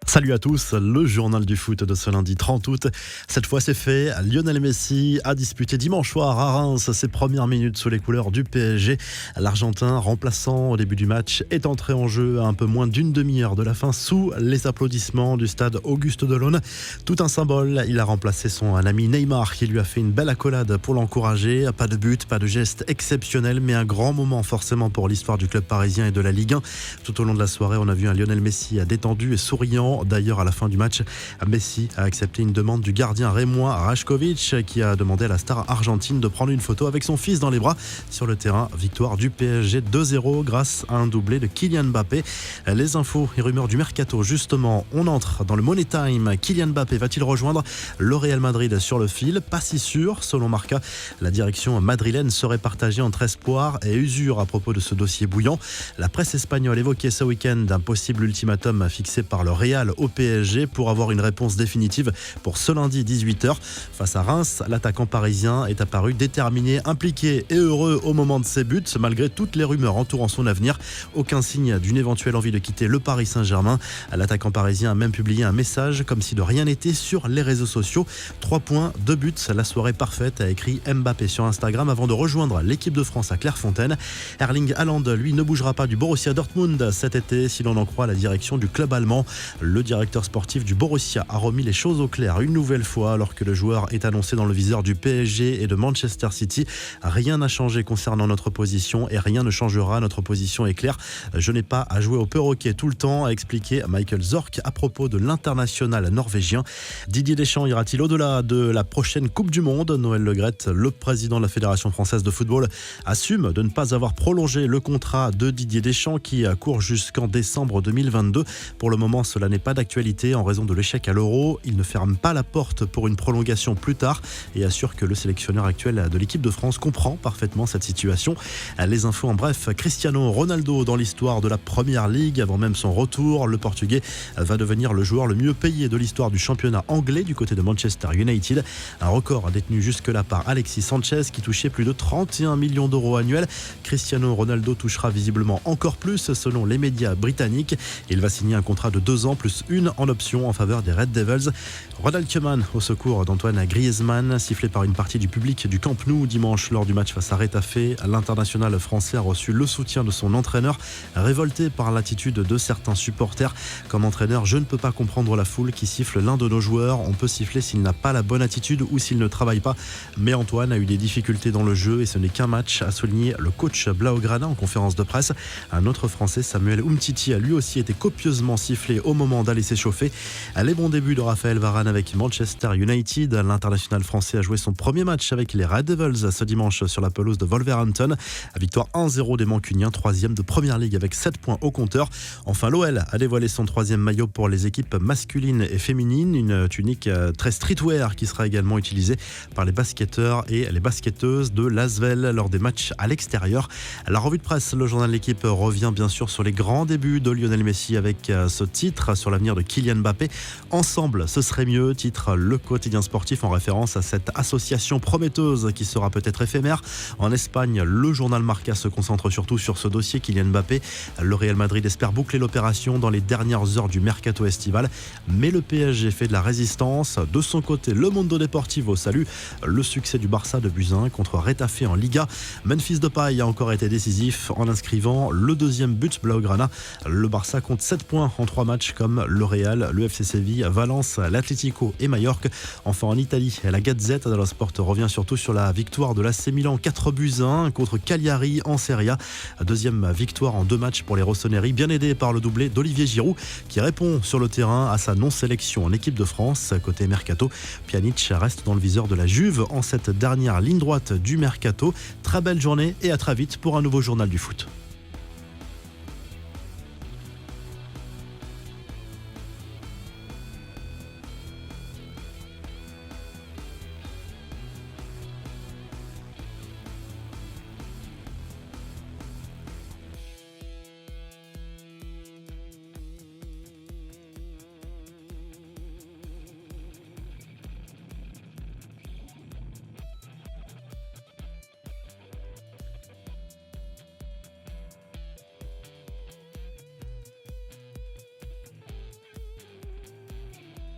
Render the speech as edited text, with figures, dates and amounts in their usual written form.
Salut à tous, le journal du foot de ce lundi 30 août. Cette fois c'est fait, Lionel Messi a disputé dimanche soir à Reims ses premières minutes sous les couleurs du PSG. L'Argentin, remplaçant au début du match, est entré en jeu à un peu moins d'une demi-heure de la fin sous les applaudissements du stade Auguste Delaune. Tout un symbole, il a remplacé son ami Neymar qui lui a fait une belle accolade pour l'encourager. Pas de but, pas de geste exceptionnel, mais un grand moment forcément pour l'histoire du club parisien et de la Ligue 1. Tout au long de la soirée, on a vu un Lionel Messi détendu et souriant. D'ailleurs, à la fin du match, Messi a accepté une demande du gardien rémois Rajkovic qui a demandé à la star argentine de prendre une photo avec son fils dans les bras. Sur le terrain, victoire du PSG 2-0 grâce à un doublé de Kylian Mbappé. Les infos et rumeurs du mercato, justement, on entre dans le Money Time. Kylian Mbappé va-t-il rejoindre le Real Madrid sur le fil? Pas si sûr. Selon Marca, la direction madrilène serait partagée entre espoir et usure à propos de ce dossier bouillant. La presse espagnole évoquait ce week-end un possible ultimatum fixé par le Real au PSG pour avoir une réponse définitive pour ce lundi 18h. Face à Reims, l'attaquant parisien est apparu déterminé, impliqué et heureux au moment de ses buts, malgré toutes les rumeurs entourant son avenir. Aucun signe d'une éventuelle envie de quitter le Paris Saint-Germain. L'attaquant parisien a même publié un message comme si de rien n'était sur les réseaux sociaux. 3 points, 2 buts, la soirée parfaite, a écrit Mbappé sur Instagram avant de rejoindre l'équipe de France à Clairefontaine. Erling Haaland, lui, ne bougera pas du Borussia Dortmund cet été, si l'on en croit la direction du club allemand. Le directeur sportif du Borussia a remis les choses au clair une nouvelle fois alors que le joueur est annoncé dans le viseur du PSG et de Manchester City. Rien n'a changé concernant notre position et rien ne changera, notre position est claire. Je n'ai pas à jouer au perroquet tout le temps, a expliqué Michael Zorc à propos de l'international norvégien. Didier Deschamps ira-t-il au-delà de la prochaine Coupe du Monde? Noël Le Graët, le président de la Fédération française de football, assume de ne pas avoir prolongé le contrat de Didier Deschamps qui court jusqu'en décembre 2022. Pour le moment, cela n'est pas d'actualité en raison de l'échec à l'Euro. Il ne ferme pas la porte pour une prolongation plus tard et assure que le sélectionneur actuel de l'équipe de France comprend parfaitement cette situation. Les infos en bref, Cristiano Ronaldo dans l'histoire de la Première Ligue. Avant même son retour, le Portugais va devenir le joueur le mieux payé de l'histoire du championnat anglais du côté de Manchester United. Un record détenu jusque-là par Alexis Sanchez qui touchait plus de 31 millions d'euros annuels. Cristiano Ronaldo touchera visiblement encore plus selon les médias britanniques. Il va signer un contrat de 2 ans plus une en option en faveur des Red Devils. Ronald Koeman au secours d'Antoine Griezmann, sifflé par une partie du public du Camp Nou dimanche lors du match face à Retafe. L'international français a reçu le soutien de son entraîneur, révolté par l'attitude de certains supporters. Comme entraîneur, je ne peux pas comprendre la foule qui siffle l'un de nos joueurs. On peut siffler s'il n'a pas la bonne attitude ou s'il ne travaille pas. Mais Antoine a eu des difficultés dans le jeu et ce n'est qu'un match, a souligné le coach Blaugrana en conférence de presse. Un autre Français, Samuel Umtiti, a lui aussi été copieusement sifflé au moment d'aller s'échauffer. Les bons débuts de Raphaël Varane avec Manchester United. L'international français a joué son premier match avec les Red Devils ce dimanche sur la pelouse de Wolverhampton. Victoire 1-0 des Mancuniens, 3e de Première Ligue avec 7 points au compteur. Enfin, l'OL a dévoilé son 3e maillot pour les équipes masculines et féminines. Une tunique très streetwear qui sera également utilisée par les basketteurs et les basketteuses de l'Asvel lors des matchs à l'extérieur. La revue de presse, le journal de l'équipe revient bien sûr sur les grands débuts de Lionel Messi avec ce titre sur l'avenir de Kylian Mbappé. Ensemble, ce serait mieux, titre le quotidien sportif en référence à cette association prometteuse qui sera peut-être éphémère. En Espagne, le journal Marca se concentre surtout sur ce dossier Kylian Mbappé. Le Real Madrid espère boucler l'opération dans les dernières heures du mercato estival, mais le PSG fait de la résistance. De son côté, le Mundo Deportivo salue le succès du Barça de Buzyn contre Retafe en Liga. Memphis Depay a encore été décisif en inscrivant le 2e but Blaugrana. Le Barça compte 7 points en 3 matchs comme le Real, le FC Séville, Valence, l'Atlético et Majorque. Enfin en Italie, la Gazzetta dello Sport revient surtout sur la victoire de l'AC Milan 4-1 contre Cagliari en Serie A. 2e victoire en 2 matchs pour les Rossoneri, bien aidé par le doublé d'Olivier Giroud qui répond sur le terrain à sa non-sélection en équipe de France. Côté mercato, Pjanic reste dans le viseur de la Juve en cette dernière ligne droite du mercato. Très belle journée et à très vite pour un nouveau journal du foot.